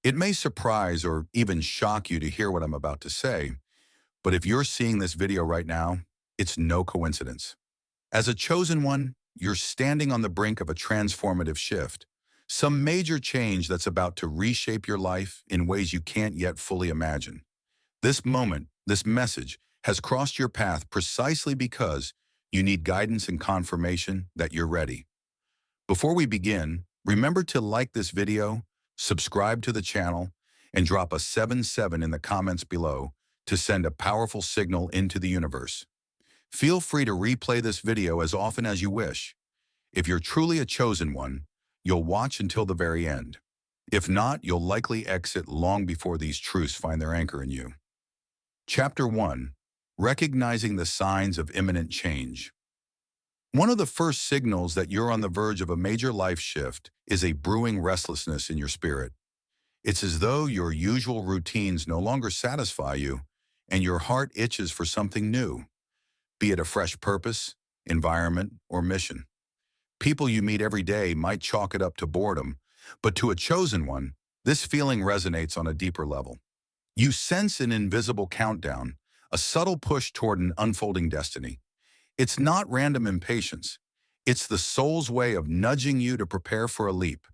It may surprise or even shock you to hear what I'm about to say, but if you're seeing this video right now, it's no coincidence. As a chosen one, you're standing on the brink of a transformative shift, some major change that's about to reshape your life in ways you can't yet fully imagine. This moment, this message, has crossed your path precisely because you need guidance and confirmation that you're ready. Before we begin, remember to like this video, subscribe to the channel, and drop a 77 in the comments below to send a powerful signal into the universe. Feel free to replay this video as often as you wish. If you're truly a chosen one, you'll watch until the very end. If not, you'll likely exit long before these truths find their anchor in you. Chapter 1. Recognizing the Signs of Imminent Change. One of the first signals that you're on the verge of a major life shift is a brewing restlessness in your spirit. It's as though your usual routines no longer satisfy you, and your heart itches for something new, be it a fresh purpose, environment, or mission. People you meet every day might chalk it up to boredom, but to a chosen one, this feeling resonates on a deeper level. You sense an invisible countdown, a subtle push toward an unfolding destiny. It's not random impatience. It's the soul's way of nudging you to prepare for a leap.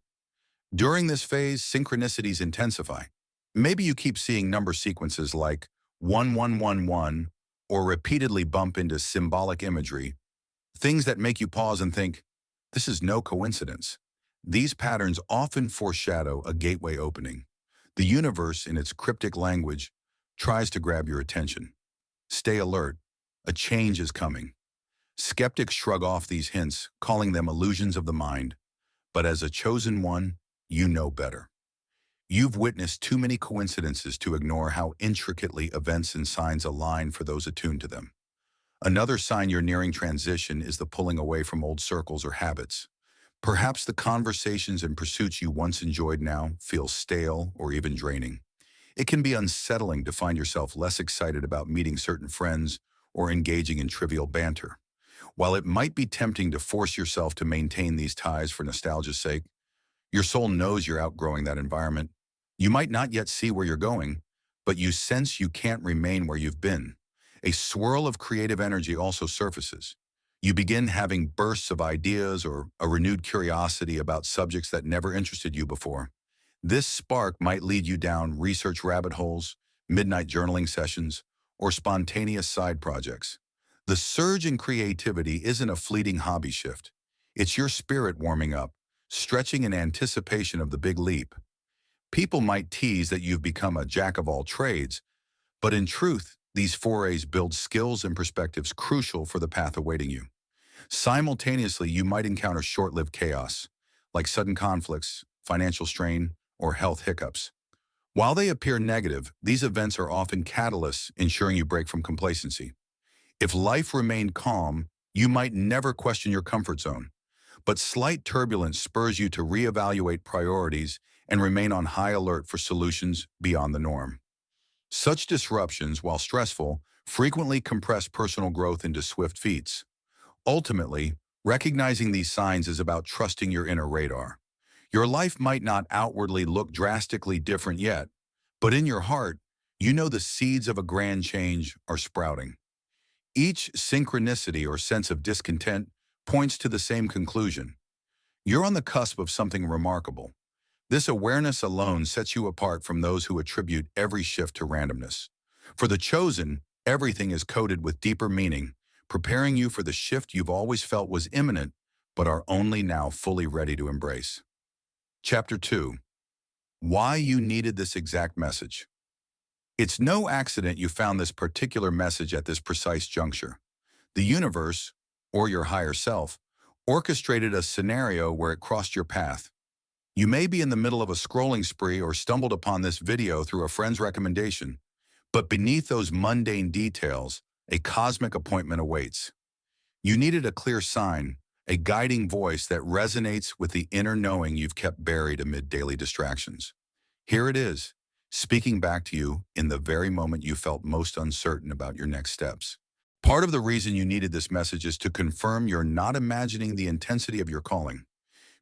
During this phase, synchronicities intensify. Maybe you keep seeing number sequences like 1111 or repeatedly bump into symbolic imagery, things that make you pause and think, this is no coincidence. These patterns often foreshadow a gateway opening. The universe, in its cryptic language, tries to grab your attention. Stay alert. A change is coming. Skeptics shrug off these hints, calling them illusions of the mind. But as a chosen one, you know better. You've witnessed too many coincidences to ignore how intricately events and signs align for those attuned to them. Another sign you're nearing transition is the pulling away from old circles or habits. Perhaps the conversations and pursuits you once enjoyed now feel stale or even draining. It can be unsettling to find yourself less excited about meeting certain friends or engaging in trivial banter. While it might be tempting to force yourself to maintain these ties for nostalgia's sake, your soul knows you're outgrowing that environment. You might not yet see where you're going, but you sense you can't remain where you've been. A swirl of creative energy also surfaces. You begin having bursts of ideas or a renewed curiosity about subjects that never interested you before. This spark might lead you down research rabbit holes, midnight journaling sessions, or spontaneous side projects. The surge in creativity isn't a fleeting hobby shift. It's your spirit warming up, stretching in anticipation of the big leap. People might tease that you've become a jack of all trades, but in truth, these forays build skills and perspectives crucial for the path awaiting you. Simultaneously, you might encounter short-lived chaos, like sudden conflicts, financial strain, or health hiccups. While they appear negative, these events are often catalysts ensuring you break from complacency. If life remained calm, you might never question your comfort zone, but slight turbulence spurs you to reevaluate priorities and remain on high alert for solutions beyond the norm. Such disruptions, while stressful, frequently compress personal growth into swift feats. Ultimately, recognizing these signs is about trusting your inner radar. Your life might not outwardly look drastically different yet, but in your heart, you know the seeds of a grand change are sprouting. Each synchronicity or sense of discontent points to the same conclusion. You're on the cusp of something remarkable. This awareness alone sets you apart from those who attribute every shift to randomness. For the chosen, everything is coded with deeper meaning, preparing you for the shift you've always felt was imminent, but are only now fully ready to embrace. Chapter 2. Why you needed this exact message. It's no accident you found this particular message at this precise juncture. The universe, or your higher self, orchestrated a scenario where it crossed your path. You may be in the middle of a scrolling spree or stumbled upon this video through a friend's recommendation, but beneath those mundane details, a cosmic appointment awaits. You needed a clear sign, a guiding voice that resonates with the inner knowing you've kept buried amid daily distractions. Here it is, speaking back to you in the very moment you felt most uncertain about your next steps. Part of the reason you needed this message is to confirm you're not imagining the intensity of your calling.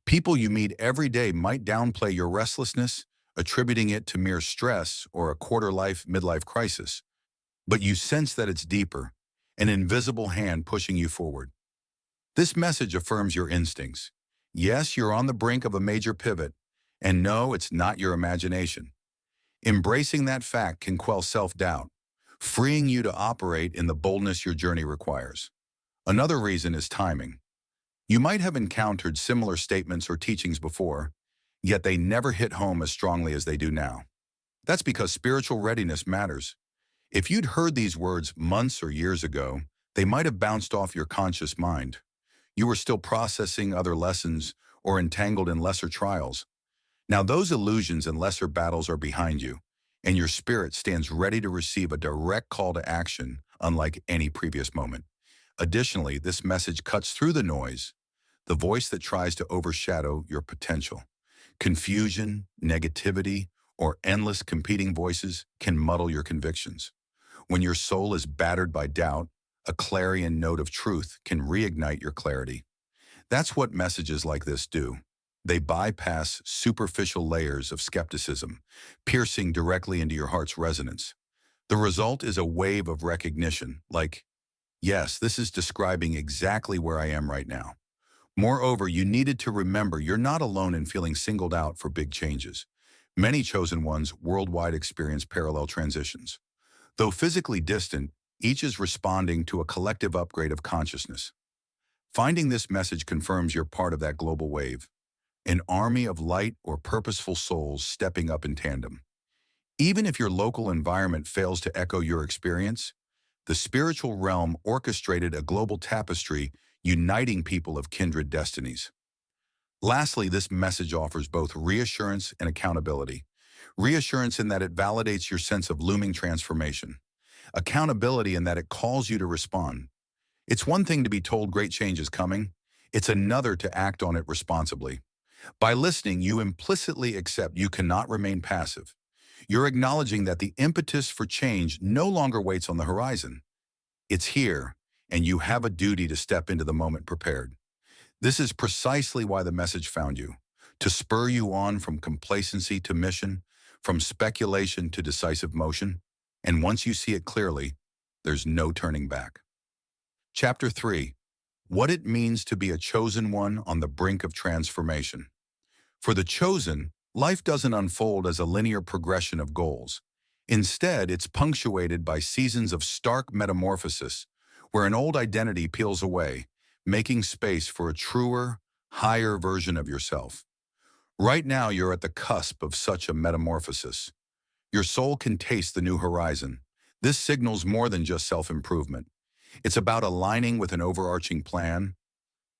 People you meet every day might downplay your restlessness, attributing it to mere stress or a quarter-life midlife crisis. But you sense that it's deeper, an invisible hand pushing you forward. This message affirms your instincts. Yes, you're on the brink of a major pivot, and no, it's not your imagination. Embracing that fact can quell self-doubt, freeing you to operate in the boldness your journey requires. Another reason is timing. You might have encountered similar statements or teachings before, yet they never hit home as strongly as they do now. That's because spiritual readiness matters. If you'd heard these words months or years ago, they might have bounced off your conscious mind. You were still processing other lessons or entangled in lesser trials. Now those illusions and lesser battles are behind you, and your spirit stands ready to receive a direct call to action unlike any previous moment. Additionally, this message cuts through the noise, the voice that tries to overshadow your potential. Confusion, negativity, or endless competing voices can muddle your convictions. When your soul is battered by doubt, a clarion note of truth can reignite your clarity. That's what messages like this do. They bypass superficial layers of skepticism, piercing directly into your heart's resonance. The result is a wave of recognition, like, yes, this is describing exactly where I am right now. Moreover, you needed to remember you're not alone in feeling singled out for big changes. Many chosen ones worldwide experience parallel transitions. Though physically distant, each is responding to a collective upgrade of consciousness. Finding this message confirms you're part of that global wave, an army of light or purposeful souls stepping up in tandem. Even if your local environment fails to echo your experience, the spiritual realm orchestrated a global tapestry uniting people of kindred destinies. Lastly, this message offers both reassurance and accountability. Reassurance in that it validates your sense of looming transformation. Accountability in that it calls you to respond. It's one thing to be told great change is coming. It's another to act on it responsibly. By listening, you implicitly accept you cannot remain passive. You're acknowledging that the impetus for change no longer waits on the horizon. It's here, and you have a duty to step into the moment prepared. This is precisely why the message found you, to spur you on from complacency to mission, from speculation to decisive motion, and once you see it clearly, there's no turning back. Chapter 3. What it means to be a chosen one on the brink of transformation. For the chosen, life doesn't unfold as a linear progression of goals. Instead, it's punctuated by seasons of stark metamorphosis, where an old identity peels away, making space for a truer, higher version of yourself. Right now, you're at the cusp of such a metamorphosis. Your soul can taste the new horizon. This signals more than just self-improvement. It's about aligning with an overarching plan,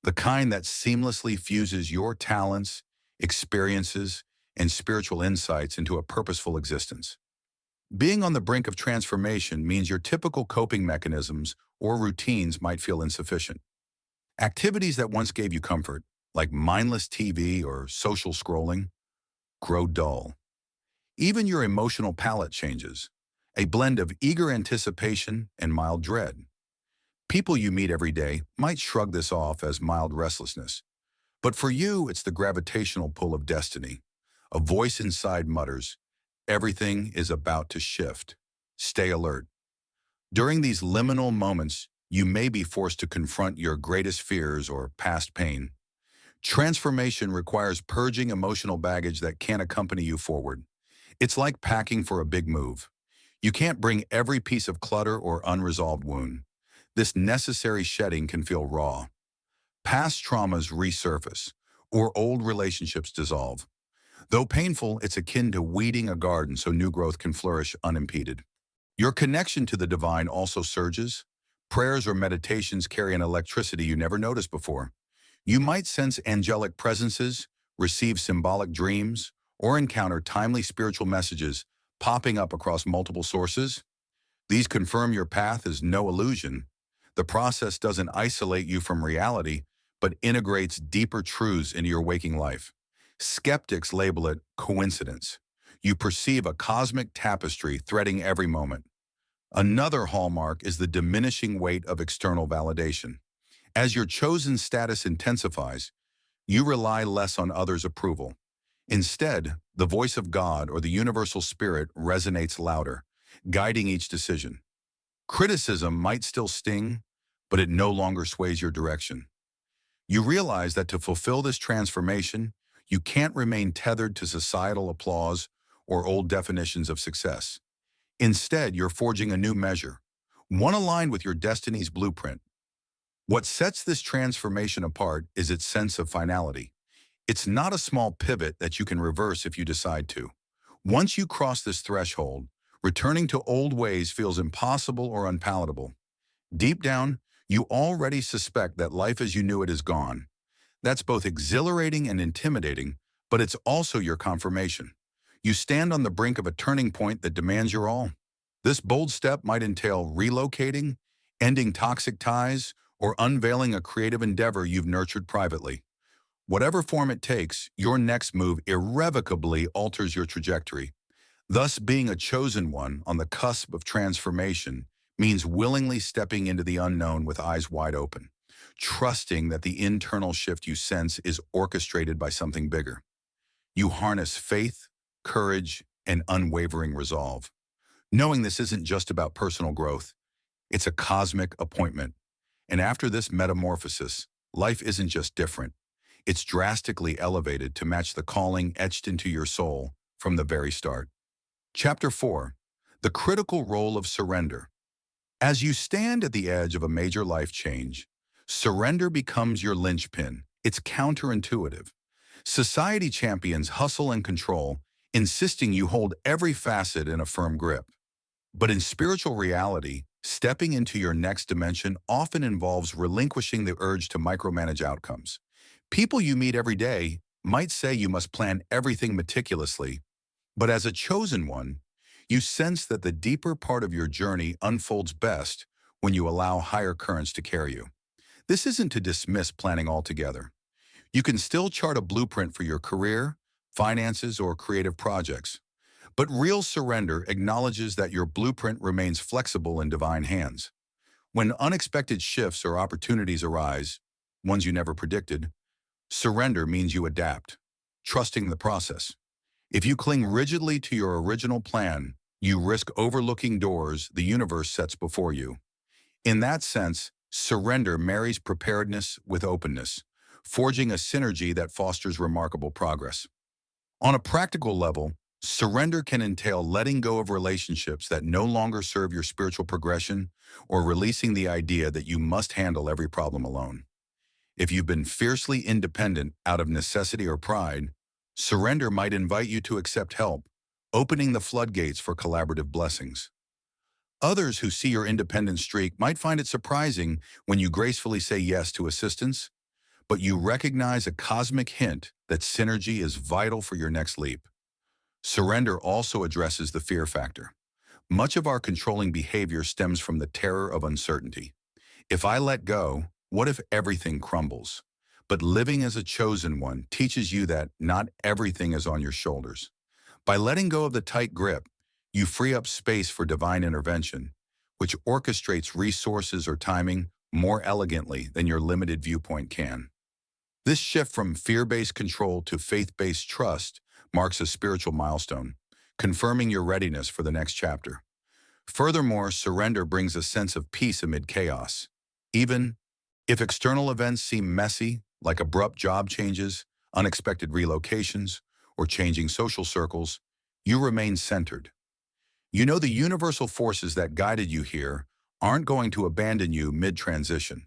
the kind that seamlessly fuses your talents, experiences, and spiritual insights into a purposeful existence. Being on the brink of transformation means your typical coping mechanisms or routines might feel insufficient. Activities that once gave you comfort, like mindless TV or social scrolling, grow dull. Even your emotional palette changes, a blend of eager anticipation and mild dread. People you meet every day might shrug this off as mild restlessness, but for you, it's the gravitational pull of destiny. A voice inside mutters, everything is about to shift. Stay alert. During these liminal moments, you may be forced to confront your greatest fears or past pain. Transformation requires purging emotional baggage that can't accompany you forward. It's like packing for a big move. You can't bring every piece of clutter or unresolved wound. This necessary shedding can feel raw. Past traumas resurface, or old relationships dissolve. Though painful, it's akin to weeding a garden so new growth can flourish unimpeded. Your connection to the divine also surges. Prayers or meditations carry an electricity you never noticed before. You might sense angelic presences, receive symbolic dreams, or encounter timely spiritual messages popping up across multiple sources. These confirm your path is no illusion. The process doesn't isolate you from reality, but integrates deeper truths into your waking life. Skeptics label it coincidence. You perceive a cosmic tapestry threading every moment. Another hallmark is the diminishing weight of external validation. As your chosen status intensifies, you rely less on others' approval. Instead, the voice of God or the universal spirit resonates louder, guiding each decision. Criticism might still sting, but it no longer sways your direction. You realize that to fulfill this transformation, you can't remain tethered to societal applause or old definitions of success. Instead, you're forging a new measure, one aligned with your destiny's blueprint. What sets this transformation apart is its sense of finality. It's not a small pivot that you can reverse if you decide to. Once you cross this threshold, returning to old ways feels impossible or unpalatable. Deep down, you already suspect that life as you knew it is gone. That's both exhilarating and intimidating, but it's also your confirmation. You stand on the brink of a turning point that demands your all. This bold step might entail relocating, ending toxic ties, or unveiling a creative endeavor you've nurtured privately. Whatever form it takes, your next move irrevocably alters your trajectory. Thus, being a chosen one on the cusp of transformation means willingly stepping into the unknown with eyes wide open, trusting that the internal shift you sense is orchestrated by something bigger. You harness faith, courage, and unwavering resolve, knowing this isn't just about personal growth, it's a cosmic appointment. And after this metamorphosis, life isn't just different, it's drastically elevated to match the calling etched into your soul from the very start. Chapter 4. The critical role of surrender. As you stand at the edge of a major life change, surrender becomes your linchpin. It's counterintuitive. Society champions hustle and control, insisting you hold every facet in a firm grip. But in spiritual reality, stepping into your next dimension often involves relinquishing the urge to micromanage outcomes. People you meet every day might say you must plan everything meticulously, but as a chosen one, you sense that the deeper part of your journey unfolds best when you allow higher currents to carry you. This isn't to dismiss planning altogether. You can still chart a blueprint for your career, finances, or creative projects. But real surrender acknowledges that your blueprint remains flexible in divine hands. When unexpected shifts or opportunities arise, ones you never predicted, surrender means you adapt, trusting the process. If you cling rigidly to your original plan, you risk overlooking doors the universe sets before you. In that sense, surrender marries preparedness with openness, forging a synergy that fosters remarkable progress. On a practical level, surrender can entail letting go of relationships that no longer serve your spiritual progression or releasing the idea that you must handle every problem alone. If you've been fiercely independent out of necessity or pride, surrender might invite you to accept help, opening the floodgates for collaborative blessings. Others who see your independent streak might find it surprising when you gracefully say yes to assistance, but you recognize a cosmic hint that synergy is vital for your next leap. Surrender also addresses the fear factor. Much of our controlling behavior stems from the terror of uncertainty. If I let go, what if everything crumbles? But living as a chosen one teaches you that not everything is on your shoulders. By letting go of the tight grip, you free up space for divine intervention, which orchestrates resources or timing more elegantly than your limited viewpoint can. This shift from fear-based control to faith-based trust marks a spiritual milestone, confirming your readiness for the next chapter. Furthermore, surrender brings a sense of peace amid chaos. Even if external events seem messy, like abrupt job changes, unexpected relocations, or changing social circles, you remain centered. You know the universal forces that guided you here aren't going to abandon you mid-transition.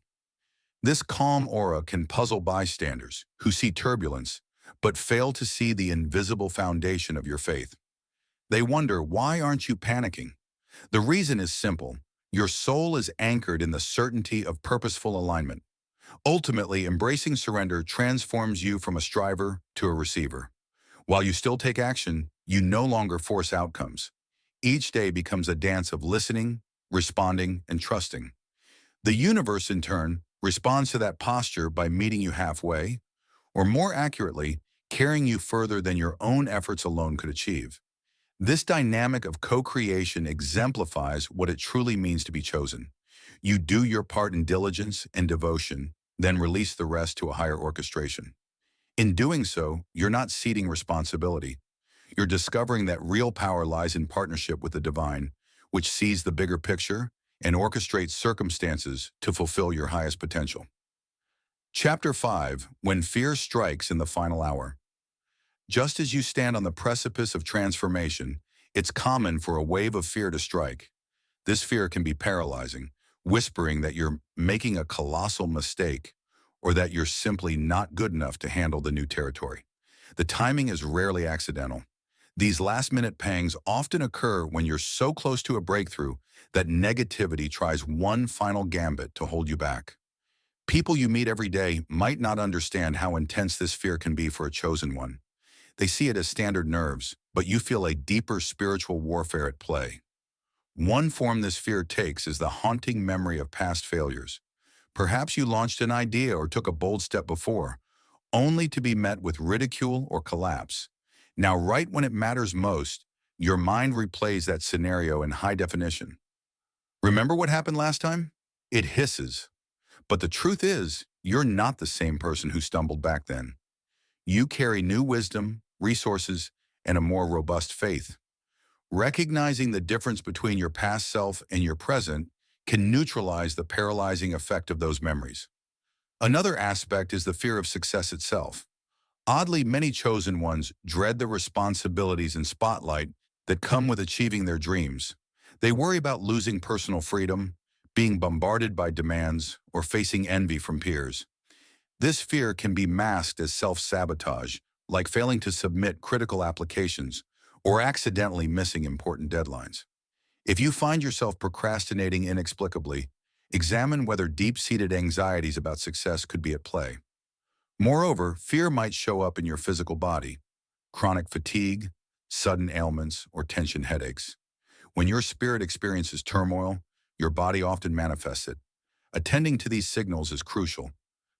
This calm aura can puzzle bystanders who see turbulence but fail to see the invisible foundation of your faith. They wonder, why aren't you panicking? The reason is simple. Your soul is anchored in the certainty of purposeful alignment. Ultimately, embracing surrender transforms you from a striver to a receiver. While you still take action, you no longer force outcomes. Each day becomes a dance of listening, responding, and trusting. The universe, in turn, responds to that posture by meeting you halfway, or more accurately, carrying you further than your own efforts alone could achieve. This dynamic of co-creation exemplifies what it truly means to be chosen. You do your part in diligence and devotion, then release the rest to a higher orchestration. In doing so, you're not ceding responsibility. You're discovering that real power lies in partnership with the divine, which sees the bigger picture and orchestrates circumstances to fulfill your highest potential. Chapter 5. When Fear Strikes in the Final Hour. Just as you stand on the precipice of transformation, it's common for a wave of fear to strike. This fear can be paralyzing, whispering that you're making a colossal mistake or that you're simply not good enough to handle the new territory. The timing is rarely accidental. These last-minute pangs often occur when you're so close to a breakthrough that negativity tries one final gambit to hold you back. People you meet every day might not understand how intense this fear can be for a chosen one. They see it as standard nerves, but you feel a deeper spiritual warfare at play. One form this fear takes is the haunting memory of past failures. Perhaps you launched an idea or took a bold step before, only to be met with ridicule or collapse. Now, right when it matters most, your mind replays that scenario in high definition. Remember what happened last time? It hisses. But the truth is, you're not the same person who stumbled back then. You carry new wisdom, resources, and a more robust faith. Recognizing the difference between your past self and your present can neutralize the paralyzing effect of those memories. Another aspect is the fear of success itself. Oddly, many chosen ones dread the responsibilities and spotlight that come with achieving their dreams. They worry about losing personal freedom, being bombarded by demands, or facing envy from peers. This fear can be masked as self-sabotage, like failing to submit critical applications or accidentally missing important deadlines. If you find yourself procrastinating inexplicably, examine whether deep-seated anxieties about success could be at play. Moreover, fear might show up in your physical body: chronic fatigue, sudden ailments, or tension headaches. When your spirit experiences turmoil, your body often manifests it. Attending to these signals is crucial.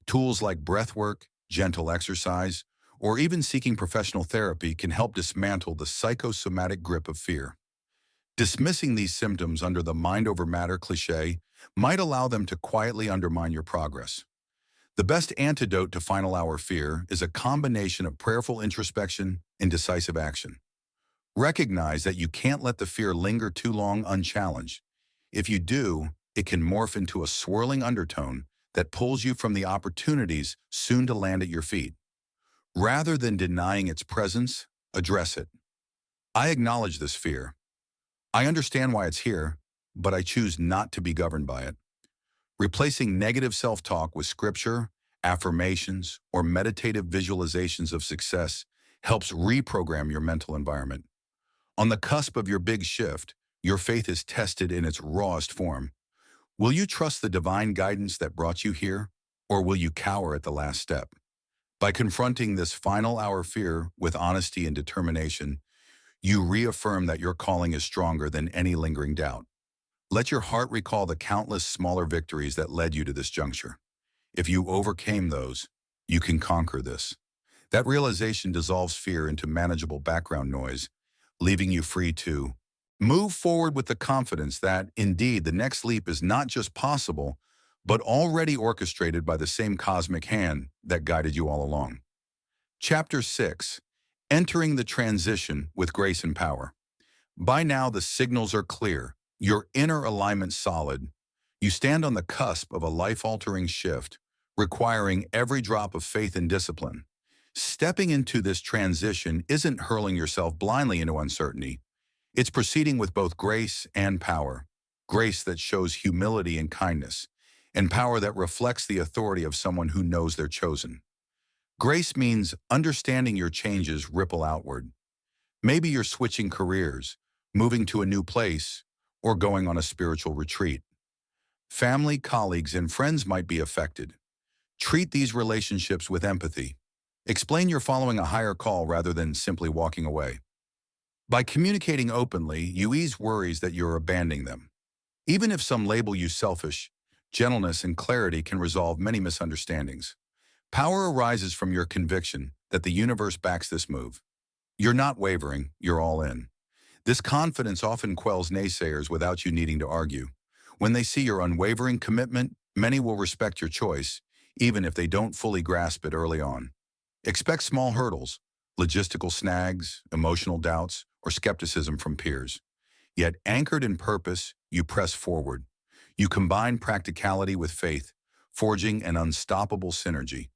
Tools like breathwork, gentle exercise, or even seeking professional therapy can help dismantle the psychosomatic grip of fear. Dismissing these symptoms under the mind over matter cliché might allow them to quietly undermine your progress. The best antidote to final hour fear is a combination of prayerful introspection and decisive action. Recognize that you can't let the fear linger too long unchallenged. If you do, it can morph into a swirling undertone that pulls you from the opportunities soon to land at your feet. Rather than denying its presence, address it. I acknowledge this fear. I understand why it's here, but I choose not to be governed by it. Replacing negative self-talk with scripture, affirmations, or meditative visualizations of success helps reprogram your mental environment. On the cusp of your big shift, your faith is tested in its rawest form. Will you trust the divine guidance that brought you here, or will you cower at the last step? By confronting this final hour fear with honesty and determination, you reaffirm that your calling is stronger than any lingering doubt. Let your heart recall the countless smaller victories that led you to this juncture. If you overcame those, you can conquer this. That realization dissolves fear into manageable background noise, leaving you free to move forward with the confidence that, indeed, the next leap is not just possible, but already orchestrated by the same cosmic hand that guided you all along. Chapter 6. Entering the Transition with Grace and Power. By now, the signals are clear, your inner alignment solid. You stand on the cusp of a life-altering shift, requiring every drop of faith and discipline. Stepping into this transition isn't hurling yourself blindly into uncertainty. It's proceeding with both grace and power. Grace that shows humility and kindness, and power that reflects the authority of someone who knows they're chosen. Grace means understanding your changes ripple outward. Maybe you're switching careers, moving to a new place, or going on a spiritual retreat. Family, colleagues, and friends might be affected. Treat these relationships with empathy. Explain you're following a higher call rather than simply walking away. By communicating openly, you ease worries that you're abandoning them. Even if some label you selfish, gentleness and clarity can resolve many misunderstandings. Power arises from your conviction that the universe backs this move. You're not wavering, you're all in. This confidence often quells naysayers without you needing to argue. When they see your unwavering commitment, many will respect your choice, even if they don't fully grasp it early on. Expect small hurdles, logistical snags, emotional doubts, or skepticism from peers. Yet anchored in purpose, you press forward. You combine practicality with faith, forging an unstoppable synergy.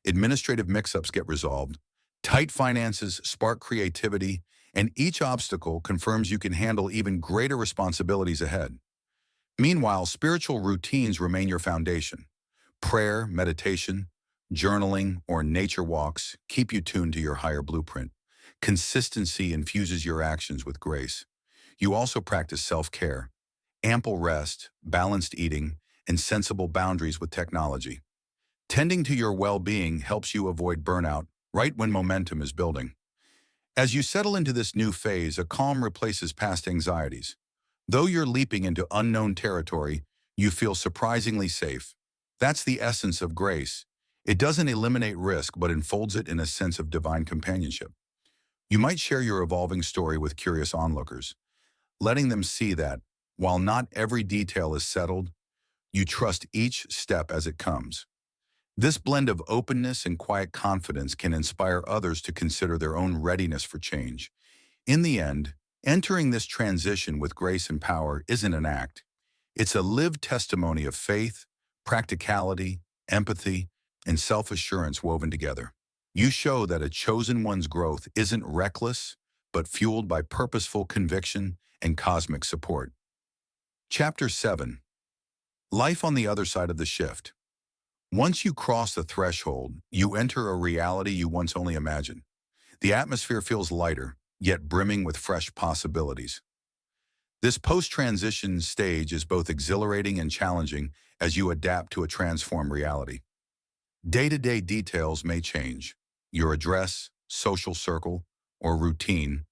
Administrative mix-ups get resolved, tight finances spark creativity, and each obstacle confirms you can handle even greater responsibilities ahead. Meanwhile, spiritual routines remain your foundation. Prayer, meditation, journaling, or nature walks keep you tuned to your higher blueprint. Consistency infuses your actions with grace. You also practice self-care, ample rest, balanced eating, and sensible boundaries with technology. Tending to your well-being helps you avoid burnout right when momentum is building. As you settle into this new phase, a calm replaces past anxieties. Though you're leaping into unknown territory, you feel surprisingly safe. That's the essence of grace. It doesn't eliminate risk, but enfolds it in a sense of divine companionship. You might share your evolving story with curious onlookers, letting them see that, while not every detail is settled, you trust each step as it comes. This blend of openness and quiet confidence can inspire others to consider their own readiness for change. In the end, entering this transition with grace and power isn't an act. It's a lived testimony of faith, practicality, empathy, and self-assurance woven together. You show that a chosen one's growth isn't reckless, but fueled by purposeful conviction and cosmic support. Chapter 7. Life on the other side of the shift. Once you cross the threshold, you enter a reality you once only imagined. The atmosphere feels lighter, yet brimming with fresh possibilities. This post-transition stage is both exhilarating and challenging as you adapt to a transformed reality. Day-to-day details may change, your address, social circle, or routine,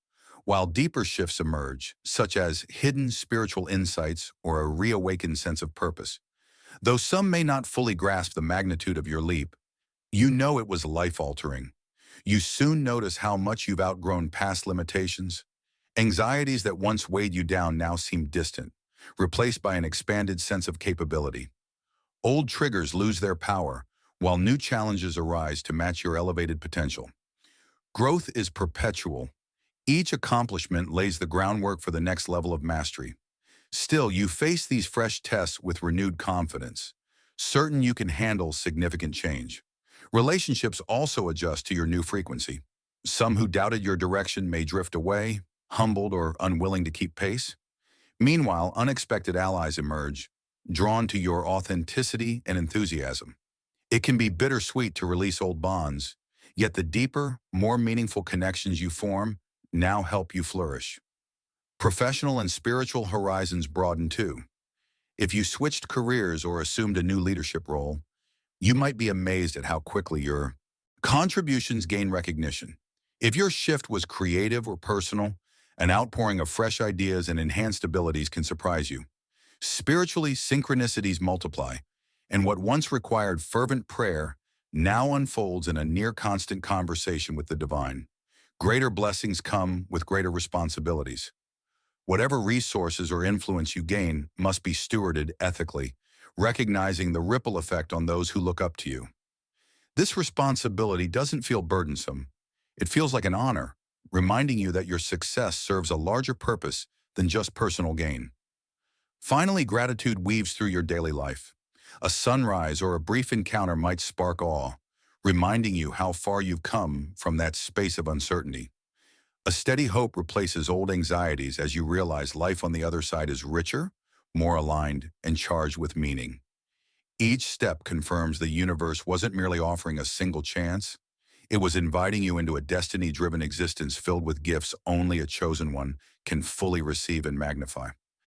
while deeper shifts emerge, such as hidden spiritual insights or a reawakened sense of purpose. Though some may not fully grasp the magnitude of your leap, you know it was life-altering. You soon notice how much you've outgrown past limitations. Anxieties that once weighed you down now seem distant, replaced by an expanded sense of capability. Old triggers lose their power, while new challenges arise to match your elevated potential. Growth is perpetual. Each accomplishment lays the groundwork for the next level of mastery. Still, you face these fresh tests with renewed confidence, certain you can handle significant change. Relationships also adjust to your new frequency. Some who doubted your direction may drift away, humbled or unwilling to keep pace. Meanwhile, unexpected allies emerge, drawn to your authenticity and enthusiasm. It can be bittersweet to release old bonds, yet the deeper, more meaningful connections you form now help you flourish. Professional and spiritual horizons broaden too. If you switched careers or assumed a new leadership role, you might be amazed at how quickly your contributions gain recognition. If your shift was creative or personal, an outpouring of fresh ideas and enhanced abilities can surprise you. Spiritually, synchronicities multiply, and what once required fervent prayer now unfolds in a near-constant conversation with the divine. Greater blessings come with greater responsibilities. Whatever resources or influence you gain must be stewarded ethically, recognizing the ripple effect on those who look up to you. This responsibility doesn't feel burdensome. It feels like an honor, reminding you that your success serves a larger purpose than just personal gain. Finally, gratitude weaves through your daily life. A sunrise or a brief encounter might spark awe, reminding you how far you've come from that space of uncertainty. A steady hope replaces old anxieties as you realize life on the other side is richer, more aligned, and charged with meaning. Each step confirms the universe wasn't merely offering a single chance, it was inviting you into a destiny-driven existence filled with gifts only a chosen one can fully receive and magnify.